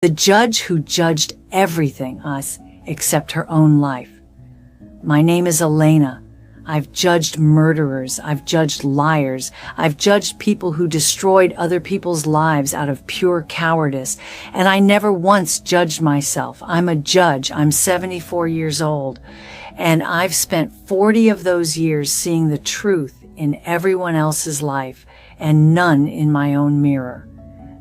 The judge who judged everything us except her own life. My name is Elena. I've judged murderers. I've judged liars. I've judged people who destroyed other people's lives out of pure cowardice. And I never once judged myself. I'm a judge. I'm 74 years old. And I've spent 40 of those years seeing the truth in everyone else's life and none in my own mirror.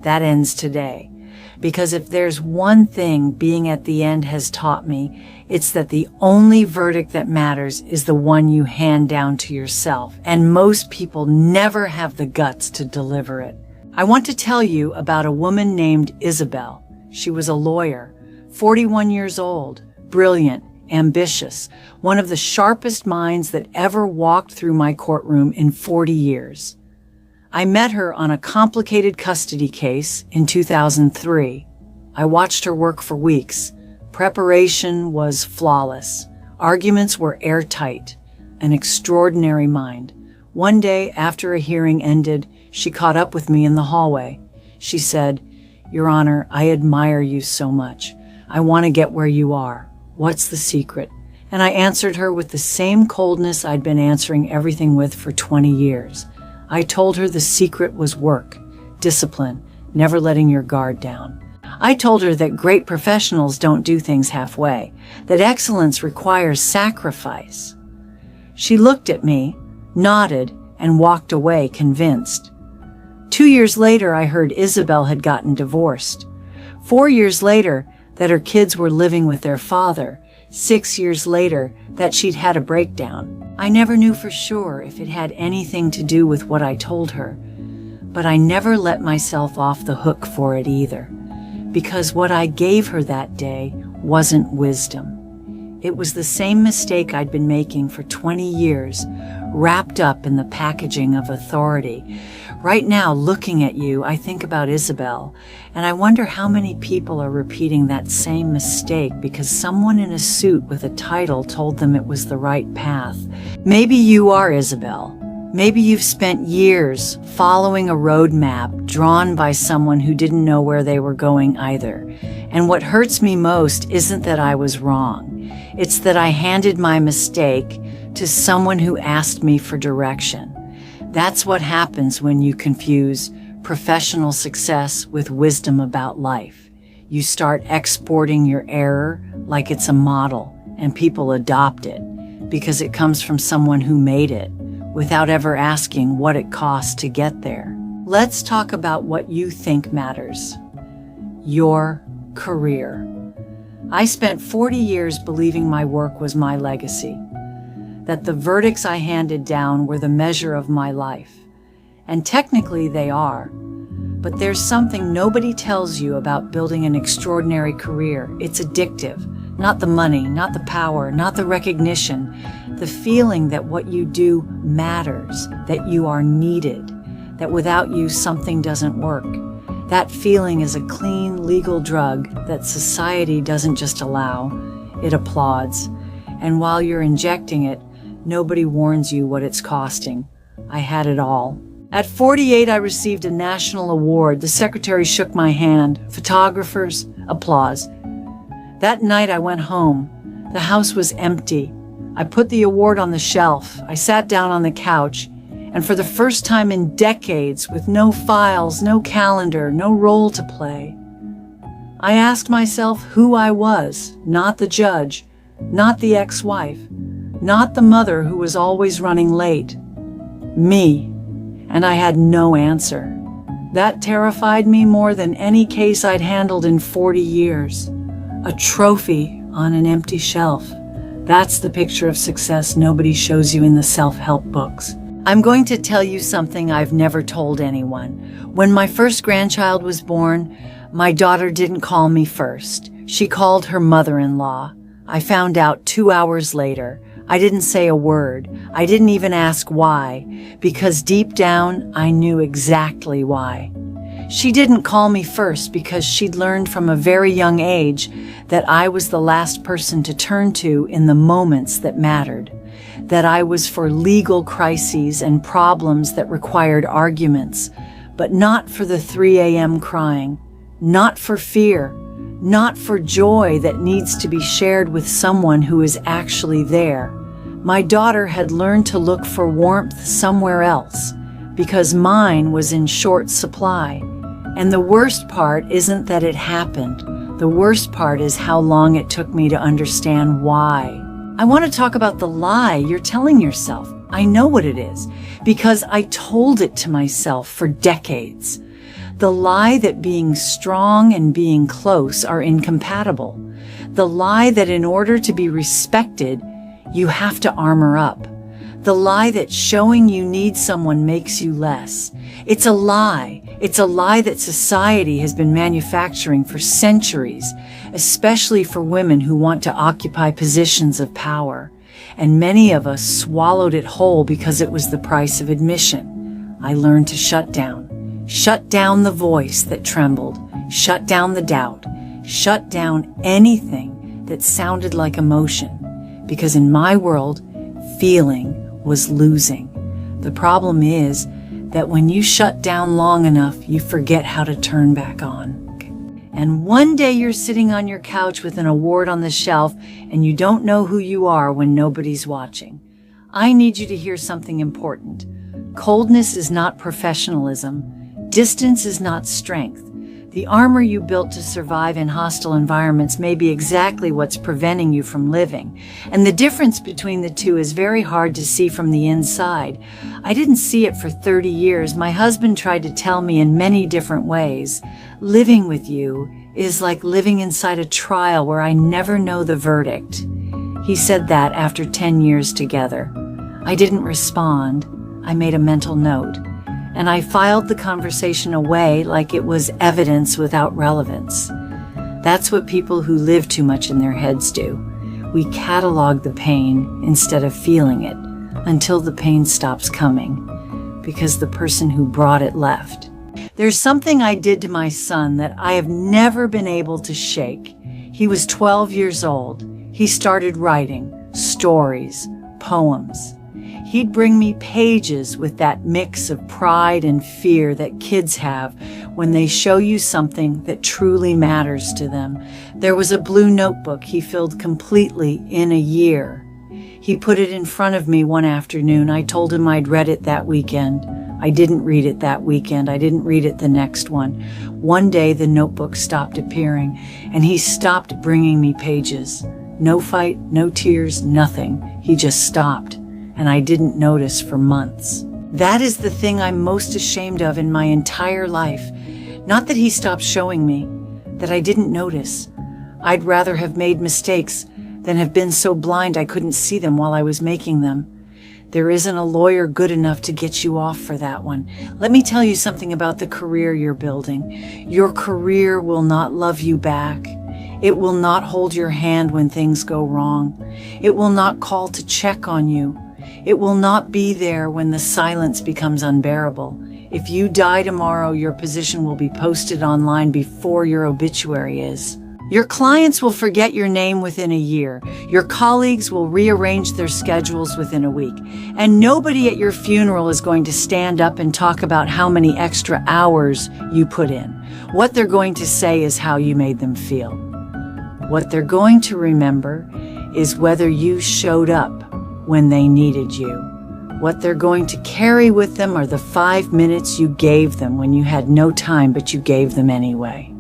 That ends today. Because if there's one thing being at the end has taught me, it's that the only verdict that matters is the one you hand down to yourself. And most people never have the guts to deliver it. I want to tell you about a woman named Isabel. She was a lawyer, 41 years old, brilliant, ambitious, one of the sharpest minds that ever walked through my courtroom in 40 years. I met her on a complicated custody case in 2003. I watched her work for weeks. Preparation was flawless. Arguments were airtight. An extraordinary mind. One day, after a hearing ended, she caught up with me in the hallway. She said, "Your Honor, I admire you so much. I want to get where you are. What's the secret?" And I answered her with the same coldness I'd been answering everything with for 20 years. I told her the secret was work, discipline, never letting your guard down. I told her that great professionals don't do things halfway, that excellence requires sacrifice. She looked at me, nodded, and walked away convinced. 2 years later, I heard Isabel had gotten divorced. 4 years later, that her kids were living with their father. 6 years later, that she'd had a breakdown. I never knew for sure if it had anything to do with what I told her, but I never let myself off the hook for it either, because what I gave her that day wasn't wisdom. It was the same mistake I'd been making for 20 years, wrapped up in the packaging of authority. Right now, looking at you, I think about Isabel, and I wonder how many people are repeating that same mistake because someone in a suit with a title told them it was the right path. Maybe you are Isabel. Maybe you've spent years following a roadmap drawn by someone who didn't know where they were going either. And what hurts me most isn't that I was wrong. It's that I handed my mistake to someone who asked me for direction. That's what happens when you confuse professional success with wisdom about life. You start exporting your error like it's a model, and people adopt it because it comes from someone who made it without ever asking what it costs to get there. Let's talk about what you think matters. Your career. I spent 40 years believing my work was my legacy, that the verdicts I handed down were the measure of my life. And technically they are. But there's something nobody tells you about building an extraordinary career. It's addictive. Not the money, not the power, not the recognition. The feeling that what you do matters, that you are needed, that without you something doesn't work. That feeling is a clean, legal drug that society doesn't just allow, it applauds. And while you're injecting it, nobody warns you what it's costing. I had it all. At 48, I received a national award. The secretary shook my hand. Photographers, applause. That night I went home. The house was empty. I put the award on the shelf. I sat down on the couch, and for the first time in decades, with no files, no calendar, no role to play, I asked myself who I was, not the judge, not the ex-wife, not the mother who was always running late. Me. And I had no answer. That terrified me more than any case I'd handled in 40 years. A trophy on an empty shelf. That's the picture of success nobody shows you in the self-help books. I'm going to tell you something I've never told anyone. When my first grandchild was born, my daughter didn't call me first. She called her mother-in-law. I found out 2 hours later. I didn't say a word. I didn't even ask why, because deep down, I knew exactly why. She didn't call me first because she'd learned from a very young age that I was the last person to turn to in the moments that mattered, that I was for legal crises and problems that required arguments, but not for the 3 a.m. crying, not for fear, not for joy that needs to be shared with someone who is actually there. My daughter had learned to look for warmth somewhere else because mine was in short supply. And the worst part isn't that it happened. The worst part is how long it took me to understand why. I want to talk about the lie you're telling yourself. I know what it is because I told it to myself for decades. The lie that being strong and being close are incompatible. The lie that in order to be respected, you have to armor up. The lie that showing you need someone makes you less. It's a lie. It's a lie that society has been manufacturing for centuries, especially for women who want to occupy positions of power. And many of us swallowed it whole because it was the price of admission. I learned to shut down. Shut down the voice that trembled. Shut down the doubt. Shut down anything that sounded like emotion. Because in my world, feeling was losing. The problem is that when you shut down long enough, you forget how to turn back on. And one day you're sitting on your couch with an award on the shelf and you don't know who you are when nobody's watching. I need you to hear something important. Coldness is not professionalism. Distance is not strength. The armor you built to survive in hostile environments may be exactly what's preventing you from living. And the difference between the two is very hard to see from the inside. I didn't see it for 30 years. My husband tried to tell me in many different ways. Living with you is like living inside a trial where I never know the verdict. He said that after 10 years together. I didn't respond. I made a mental note. And I filed the conversation away like it was evidence without relevance. That's what people who live too much in their heads do. We catalog the pain instead of feeling it until the pain stops coming because the person who brought it left. There's something I did to my son that I have never been able to shake. He was 12 years old. He started writing stories, poems. He'd bring me pages with that mix of pride and fear that kids have when they show you something that truly matters to them. There was a blue notebook he filled completely in a year. He put it in front of me one afternoon. I told him I'd read it that weekend. I didn't read it that weekend. I didn't read it the next one. One day the notebook stopped appearing and he stopped bringing me pages. No fight, no tears, nothing. He just stopped. And I didn't notice for months. That is the thing I'm most ashamed of in my entire life. Not that he stopped showing me, that I didn't notice. I'd rather have made mistakes than have been so blind I couldn't see them while I was making them. There isn't a lawyer good enough to get you off for that one. Let me tell you something about the career you're building. Your career will not love you back. It will not hold your hand when things go wrong. It will not call to check on you. It will not be there when the silence becomes unbearable. If you die tomorrow, your position will be posted online before your obituary is. Your clients will forget your name within a year. Your colleagues will rearrange their schedules within a week. And nobody at your funeral is going to stand up and talk about how many extra hours you put in. What they're going to say is how you made them feel. What they're going to remember is whether you showed up when they needed you. What they're going to carry with them are the 5 minutes you gave them when you had no time, but you gave them anyway.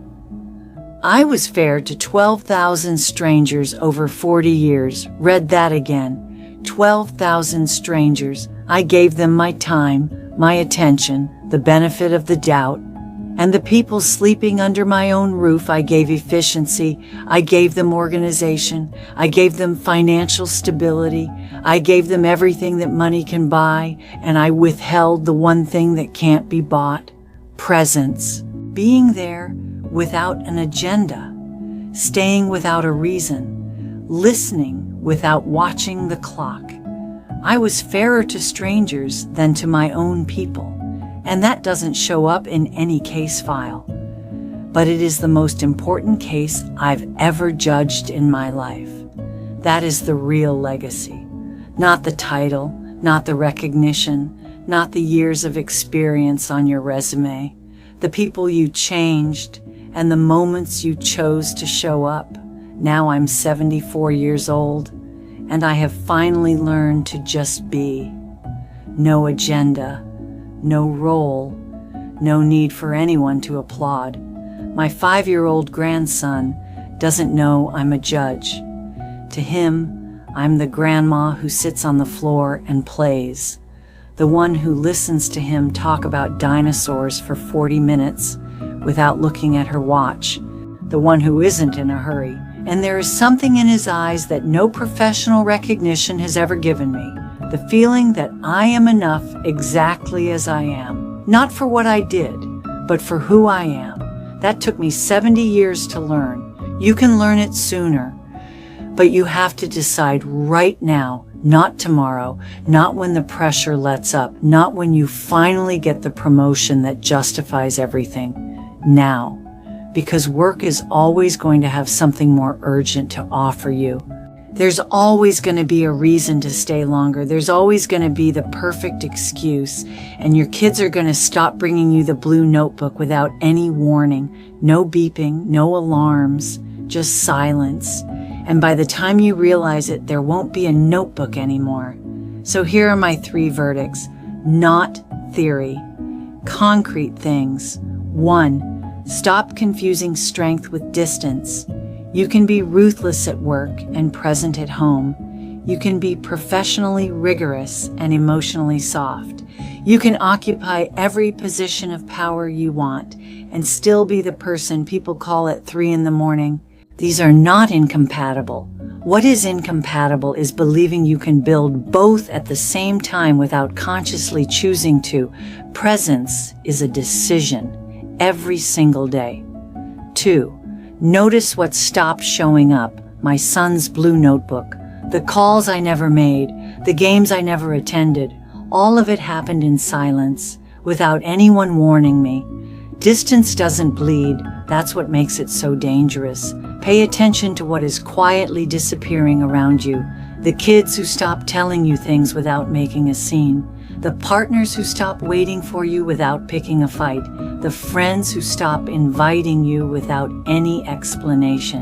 I was fair to 12,000 strangers over 40 years. Read that again. 12,000 strangers. I gave them my time, my attention, the benefit of the doubt. And the people sleeping under my own roof, I gave efficiency. I gave them organization. I gave them financial stability. I gave them everything that money can buy. And I withheld the one thing that can't be bought: presence. Being there without an agenda. Staying without a reason. Listening without watching the clock. I was fairer to strangers than to my own people. And that doesn't show up in any case file. But it is the most important case I've ever judged in my life. That is the real legacy. Not the title, not the recognition, not the years of experience on your resume. The people you changed and the moments you chose to show up. Now I'm 74 years old, and I have finally learned to just be. No agenda, no role, no need for anyone to applaud. My 5-year-old grandson doesn't know I'm a judge. To him, I'm the grandma who sits on the floor and plays, the one who listens to him talk about dinosaurs for 40 minutes without looking at her watch, the one who isn't in a hurry. And there is something in his eyes that no professional recognition has ever given me, the feeling that I am enough exactly as I am, not for what I did, but for who I am. That took me 70 years to learn. You can learn it sooner, but you have to decide right now, not tomorrow, not when the pressure lets up, not when you finally get the promotion that justifies everything. Now, because work is always going to have something more urgent to offer you. There's always going to be a reason to stay longer. There's always going to be the perfect excuse, and your kids are going to stop bringing you the blue notebook without any warning. No beeping, no alarms, just silence. And by the time you realize it, there won't be a notebook anymore. So here are my 3 verdicts. Not theory. Concrete things. 1. Stop confusing strength with distance. You can be ruthless at work and present at home. You can be professionally rigorous and emotionally soft. You can occupy every position of power you want and still be the person people call at 3 a.m. These are not incompatible. What is incompatible is believing you can build both at the same time without consciously choosing to. Presence is a decision. Every single day. 2. Notice what stopped showing up. My son's blue notebook, the calls I never made, the games I never attended. All of it happened in silence, without anyone warning me. Distance doesn't bleed. That's what makes it so dangerous. Pay attention to what is quietly disappearing around you. The kids who stop telling you things without making a scene. The partners who stop waiting for you without picking a fight. The friends who stop inviting you without any explanation.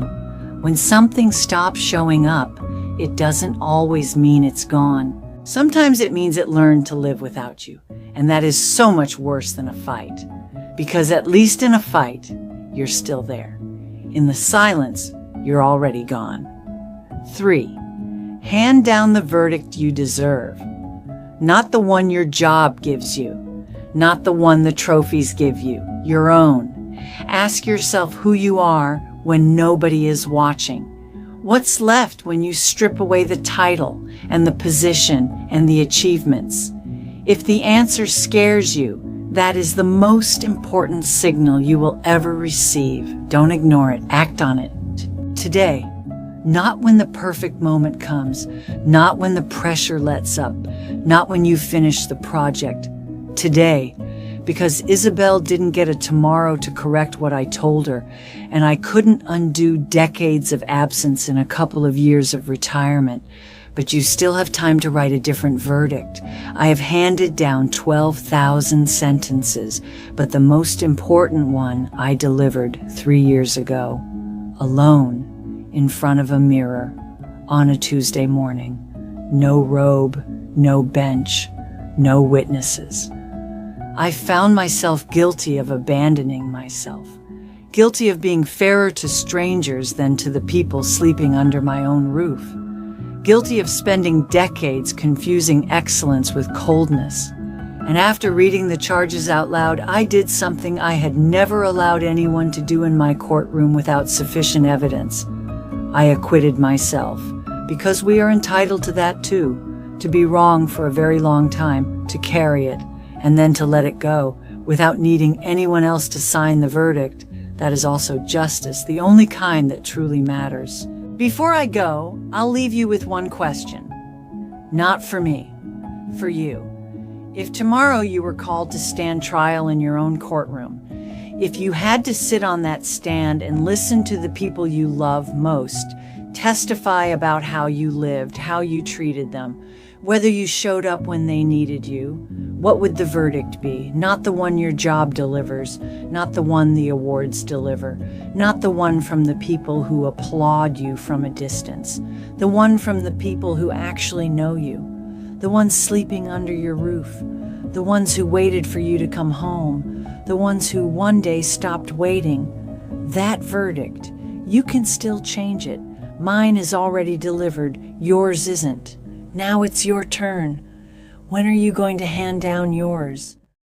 When something stops showing up, it doesn't always mean it's gone. Sometimes it means it learned to live without you. And that is so much worse than a fight. Because at least in a fight, you're still there. In the silence, you're already gone. 3. Hand down the verdict you deserve. Not the one your job gives you, not the one the trophies give you, your own. Ask yourself who you are when nobody is watching. What's left when you strip away the title and the position and the achievements? If the answer scares you, that is the most important signal you will ever receive. Don't ignore it. Act on it. Today. Not when the perfect moment comes, not when the pressure lets up, not when you finish the project. Today, because Isabel didn't get a tomorrow to correct what I told her, and I couldn't undo decades of absence in a couple of years of retirement. But you still have time to write a different verdict. I have handed down 12,000 sentences, but the most important one I delivered 3 years ago, alone. In front of a mirror, on a Tuesday morning. No robe, no bench, no witnesses. I found myself guilty of abandoning myself, guilty of being fairer to strangers than to the people sleeping under my own roof, guilty of spending decades confusing excellence with coldness. And after reading the charges out loud, I did something I had never allowed anyone to do in my courtroom without sufficient evidence. I acquitted myself, because we are entitled to that too, to be wrong for a very long time, to carry it, and then to let it go, without needing anyone else to sign the verdict. That is also justice, the only kind that truly matters. Before I go, I'll leave you with one question. Not for me, for you. If tomorrow you were called to stand trial in your own courtroom, if you had to sit on that stand and listen to the people you love most, testify about how you lived, how you treated them, Whether you showed up when they needed you, what would the verdict be? Not the one your job delivers, not the one the awards deliver, not the one from the people who applaud you from a distance, the one from the people who actually know you, the ones sleeping under your roof, the ones who waited for you to come home, the ones who one day stopped waiting. That verdict, you can still change it. Mine is already delivered, yours isn't. Now it's your turn. When are you going to hand down yours?